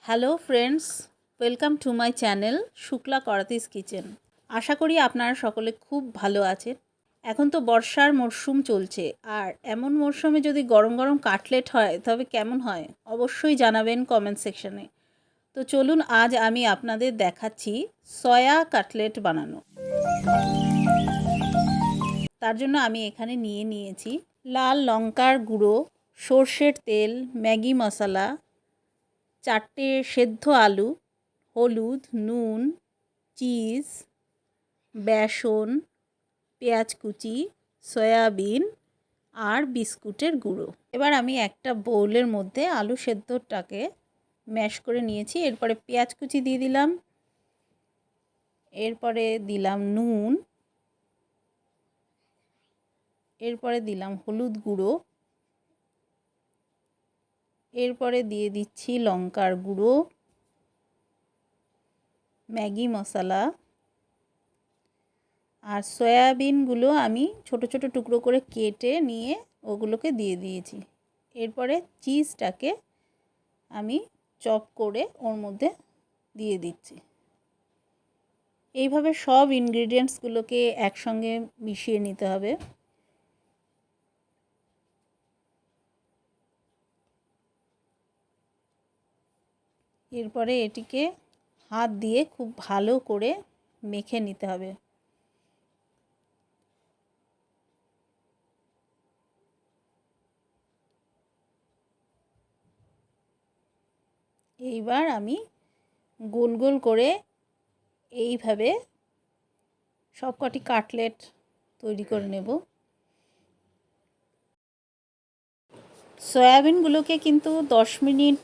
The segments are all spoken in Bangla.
Hello friends, welcome to my channel Shukla করাতিস কিচেন। আশা করি আপনারা সকলে খুব ভালো আছেন। এখন তো বর্ষার মরশুম চলছে, আর এমন মরশুমে যদি গরম গরম কাটলেট হয় তবে কেমন হয় অবশ্যই জানাবেন কমেন্ট সেকশনে। তো চলুন আজ আমি আপনাদের দেখাচ্ছি সয়া কাটলেট বানানো। তার জন্য আমি এখানে নিয়েছি লাল লঙ্কার গুঁড়ো, সর্ষের তেল, ম্যাগি মশলা, 4টে সেদ্ধ আলু, হলুদ, নুন, চিজ, বেসন, পেঁয়াজ কুচি, সয়াবিন আর বিস্কুটের গুঁড়ো। এবার আমি একটা বোলের মধ্যে আলু সেদ্ধটাকে ম্যাশ করে নিয়েছি। এরপরে পেঁয়াজ কুচি দিয়ে দিলাম, এরপরে দিলাম নুন, এরপরে দিলাম হলুদ গুঁড়ো, এরপরে দিয়ে দিচ্ছি লঙ্কার গুঁড়ো, ম্যাগি মশলা, আর সয়াবিনগুলো আমি ছোট ছোট টুকরো করে কেটে নিয়ে ওগুলোকে দিয়ে দিয়েছি। এরপরে চিজটাকে আমি চপ করে ওর মধ্যে দিয়ে দিচ্ছি। এইভাবে সব ইনগ্রিডিয়েন্টসগুলোকে একসঙ্গে মিশিয়ে নিতে হবে। এরপরে এটিকে হাত দিয়ে খুব ভালো করে মেখে নিতে হবে। এইবার আমি গোল গোল করে এইভাবে সবকটি কাটলেট তৈরি করে নেব। সয়াবিনগুলোকে কিন্তু 10 মিনিট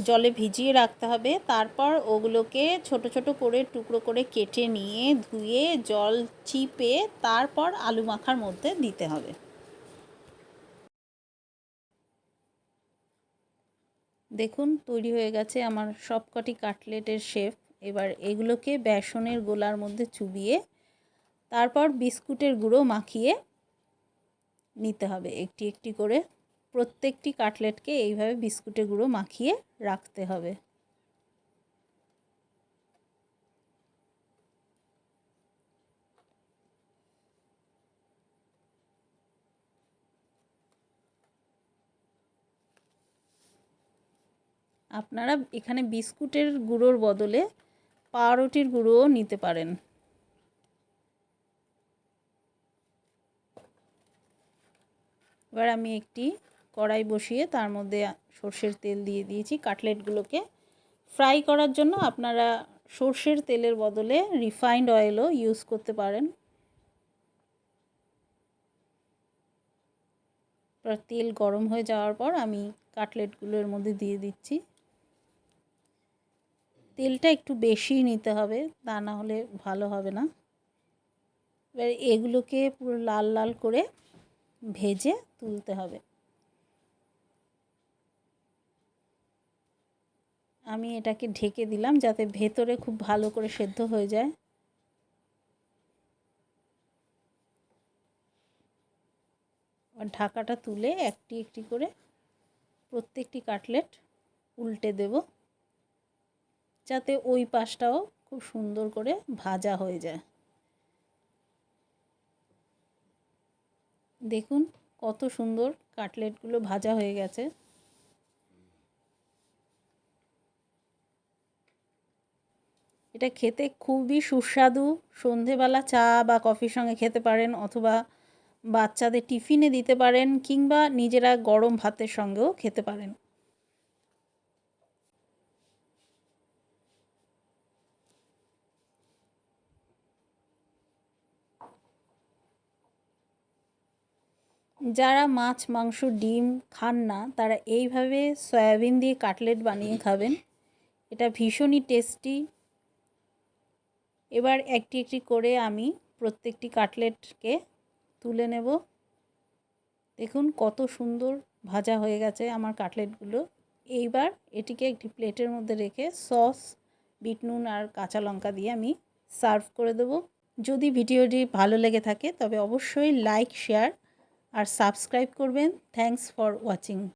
জলে ভিজিয়ে রাখতে হবে। তারপর ওগুলোকে ছোট ছোট করে টুকরো করে কেটে নিয়ে ধুয়ে জল চিপে তারপর আলু মাখার মধ্যে দিতে হবে। দেখুন তৈরি হয়ে গেছে আমার সবকটি কাটলেটের শেপ। এবার এগুলোকে বেসনের গোলার মধ্যে চুবিয়ে তারপর বিস্কুটের গুঁড়ো মাখিয়ে নিতে হবে একটি একটি করে। প্রত্যেকটি কাটলেটকে এইভাবে বিস্কুটের গুঁড়ো মাখিয়ে রাখতে হবে। আপনারা এখানে বিস্কুটের গুঁড়োর বদলে পাউরুটির গুঁড়োও নিতে পারেন। এবার আমি একটি কড়াই বসিয়ে তার মধ্যে সর্ষের তেল দিয়ে দিয়েছি। কাটলেটগুলোকে ফ্রাই করার জন্য আপনারা সর্ষের তেলের বদলে রিফাইন্ড অয়েলও ইউজ করতে পারেন। তেল গরম হয়ে যাওয়ার পর আমি কাটলেটগুলোর মধ্যে দিয়ে দিচ্ছি। তেলটা একটু বেশি নিতে হবে, তা না হলে ভালো হবে না। এবার এগুলোকে পুরো লাল লাল করে ভেজে তুলতে হবে। আমি এটাকে ঢেকে দিলাম যাতে ভেতরে খুব ভালো করে সেদ্ধ হয়ে যায়। আর ঢাকাটা তুলে একটি একটি করে প্রত্যেকটি কাটলেট উল্টে দেব, যাতে ওই পাশটাও খুব সুন্দর করে ভাজা হয়ে যায়। দেখুন কত সুন্দর কাটলেটগুলো ভাজা হয়ে গেছে। এটা খেতে খুবই সুস্বাদু। সন্ধেবেলা চা বা কফির সঙ্গে খেতে পারেন, অথবা বাচ্চাদের টিফিনে দিতে পারেন, কিংবা নিজেরা গরম ভাতের সঙ্গেও খেতে পারেন। যারা মাছ, মাংস, ডিম খান না তারা এইভাবে সয়াবিন দিয়ে কাটলেট বানিয়ে খাবেন। এটা ভীষণই টেস্টি। এবার একটি একটি করে আমি প্রত্যেকটি কাটলেটকে তুলে নেব। দেখুন কত সুন্দর ভাজা হয়ে গেছে আমার কাটলেটগুলো। এইবার এটিকে একটি প্লেটের মধ্যে রেখে সস, বিট নুন আর কাঁচা লঙ্কা দিয়ে আমি সার্ভ করে দেব। যদি ভিডিওটি ভালো লেগে থাকে তবে অবশ্যই লাইক, শেয়ার আর সাবস্ক্রাইব করবেন। Thanks for watching.